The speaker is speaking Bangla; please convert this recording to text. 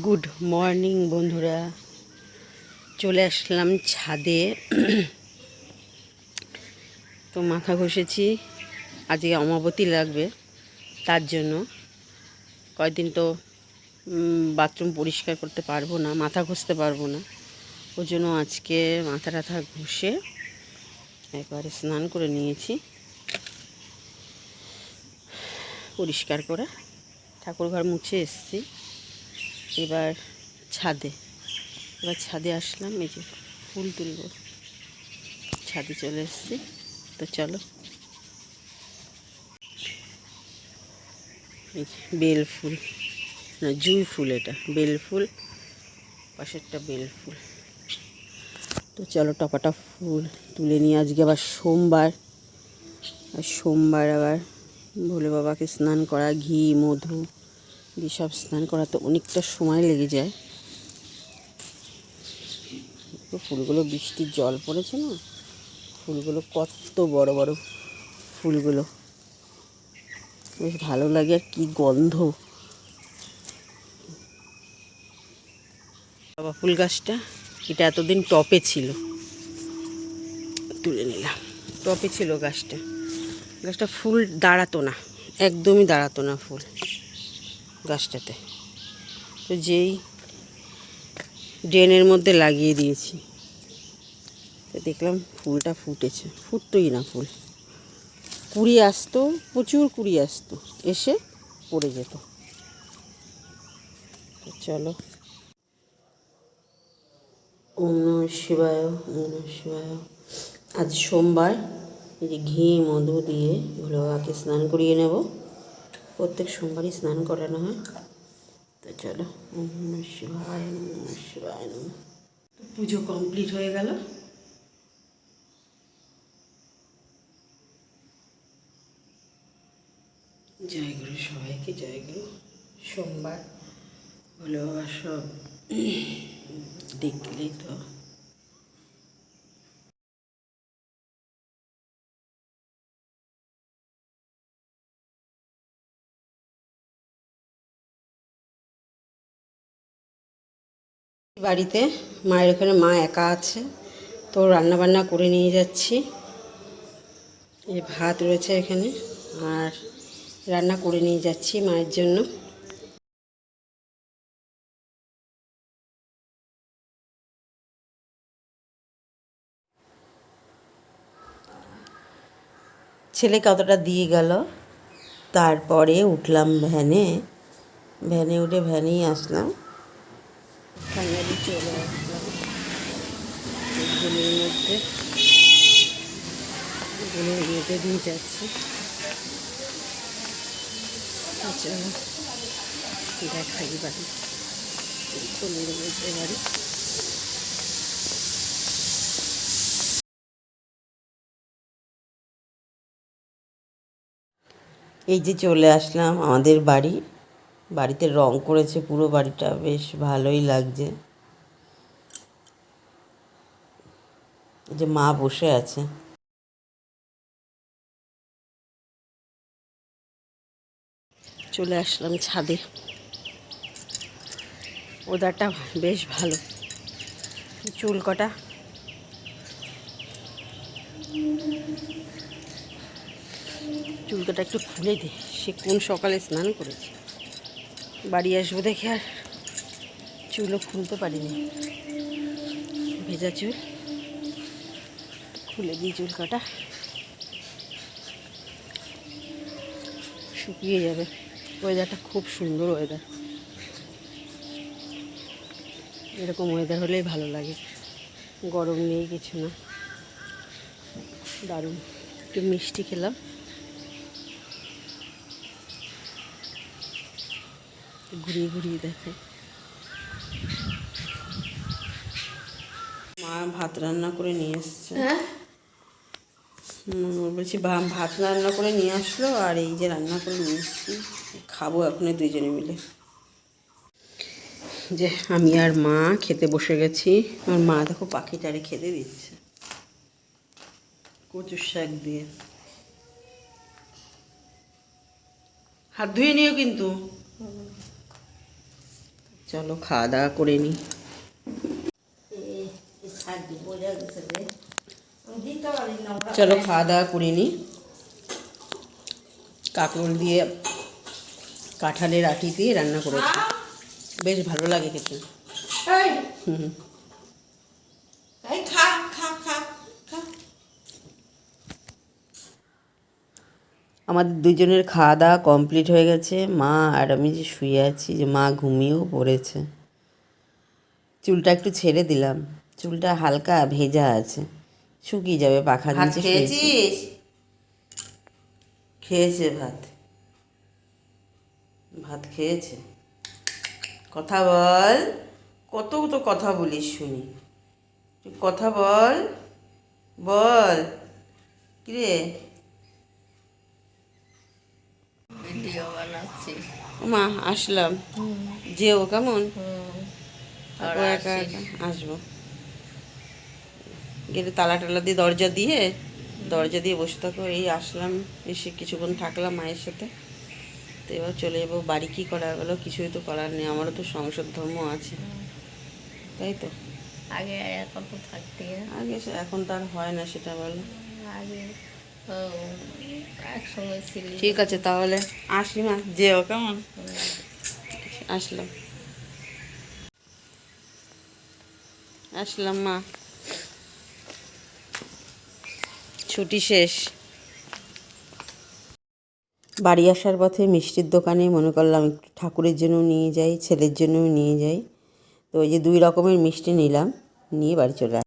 গুড মর্নিং বন্ধুরা, চলে আসলাম ছাদে। তো মাথা ঘষেছি, আজকে অমাবতী লাগবে, তার জন্য কয়েকদিন তো বাথরুম পরিষ্কার করতে পারবো না, মাথা ঘষতে পারবো না। ওই জন্য আজকে মাথা টাথা ঘষে একবারে স্নান করে নিয়েছি, পরিষ্কার করে ঠাকুরঘর মুছে এসেছি। এবার ছাদে আসলাম, এই যে ফুল তুলব, ছাদে চলে এসেছি। তো চলো, এই যে বেল ফুল, না জুঁই ফুল, এটা বেল ফুল, পাশেরটা বেল ফুল। তো চলো টপাটা ফুল তুলে নিয়ে, আজকে আবার সোমবার, আর সোমবার আবার ভোলে বাবাকে স্নান করা, ঘি মধু দিয়ে সব স্নান করা, তো অনেকটা সময় লেগে যায়। তো ফুলগুলো বৃষ্টির জল পড়েছে না, ফুলগুলো কত বড় বড় ফুলগুলো, বেশ ভালো লাগে। আর কি গন্ধ! বাবা ফুল গাছটা, এটা এতদিন টপে ছিল, তুলে নিলাম। টপে ছিল গাছটা ফুল দাঁড়াতো না, একদমই দাঁড়াতো না ফুল গাছটাতে। তো যেই ড্রেনের মধ্যে লাগিয়ে দিয়েছি, তো দেখলাম ফুলটা ফুটতোই না ফুল। কুড়ি আসতো, প্রচুর কুড়ি আসতো, এসে পড়ে যেত। তো চলো, ওম নমঃ শিবায়, ওম নমঃ শিবায়। আজ সোমবার, এই যে ঘি মধু দিয়ে ভোলে বাবাকে স্নান করিয়ে নেব। প্রত্যেক সোমবারই স্নান করানো হয়। তো চলো, ওম নমঃ শিবায়, ওম নমঃ শিবায় নমঃ। পুজো কমপ্লিট হয়ে গেল। জয় গুরু, সবাইকে জয় গুরু। সোমবার ভোলে বাবা সব দেখলেই তো। বাড়িতে মায়ের ওখানে, মা একা আছে, তো রান্না বান্না করে নিয়ে যাচ্ছি। এই ভাত রয়েছে এখানে, আর রান্না করে নিয়ে যাচ্ছি মায়ের জন্য। ছেলে কতটা দিয়ে গেল, তারপরে উঠলাম ভ্যানে উঠে ভ্যানেই আসলাম। ফাইনালি চলে আসলাম গুলির মধ্যে, দিয়ে যাচ্ছি। চলো দেখাই বাড়ি, গুলির মধ্যে বাড়ি। এই যে চলে আসলাম আমাদের বাড়িতে রং করেছে পুরো বাড়িটা, বেশ ভালোই লাগছে। এই যে মা বসে আছে। চলে আসলাম ছাদে, ওয়েদারটা বেশ ভালো। চুল কটা একটু খুলে দে, সে কোন সকালে স্নান করেছে, বাড়ি আসবো দেখে আর চুলও খুলতে পারিনি, ভেজা চুল। খুলে দিই চুল কাটা, শুকিয়ে যাবে। ওয়েদারটা খুব সুন্দর ওয়েদার, এরকম ওয়েদার হলেই ভালো লাগে, গরম নেই কিছু না, দারুণ। একটু মিষ্টি খেলাম, ঘুরিয়ে ঘুরিয়ে দেখাই। মা ভাত রান্না করে নিয়ে এসছে, বলছি ভাত রান্না করে নিয়ে আসলো, আর এই যে রান্না করে নিয়ে এসছি, খাবো এখন দুজনে মিলে। যে আমি আর মা খেতে বসে গেছি। আমার মা দেখো পাখিটারে খেতে দিচ্ছে কচুর শাক দিয়ে। হাত ধুয়ে নিও কিন্তু। চলো খাওয়া দাওয়া করে নিই। চলো খাওয়া দাওয়া করে নিই। কাঁকরোল দিয়ে কাঁঠালের আটি দিয়ে রান্না করেছি, বেশ ভালো লাগে খেতে। হুম, আমাদের দুজনের খাওয়া দাওয়া কমপ্লিট হয়ে গেছে। মা আর আমি যে শুয়ে আছি, যে মা ঘুমিয়েও পড়েছে। চুলটা একটু ছেড়ে দিলাম, চুলটা হালকা ভেজা আছে, শুকিয়ে যাবে। পাখার নিচে খেয়েছিস? খেয়েছে ভাত, ভাত খেয়েছে। কথা বল, কত তো কথা বলিস শুনি, তুই কথা বল, বল কিরে। ভিডিও বানাচ্ছি। মা আসলাম, যেও কেমন। আর ও একা একা আসবো, গেলে তালা টালা দিয়ে দরজা দিয়ে বসে থাকো। এই আসলাম, এসে কিছুক্ষণ থাকলাম মায়ের সাথে, তো এবার চলে যাবো বাড়ি। কী করা গেলো, কিছুই তো করার নেই, আমারও তো সংসার ধর্ম আছে, তাই তো। আগে কত থাকতে আগে এখন তার হয় না, সেটা বলো। আগে তো একসঙ্গে ছিলি। ঠিক আছে তাহলে আসি মা, যেও কেমন। আসলাম আসলাম মা, ছুটি শেষ। বাড়ি আসার পথে মিষ্টির দোকানে মনে করলাম একটু ঠাকুরের জন্য নিয়ে যাই, ছেলের জন্যও নিয়ে যাই। তো ওই যে 2 রকমের মিষ্টি নিলাম, নিয়ে বাড়ি চলে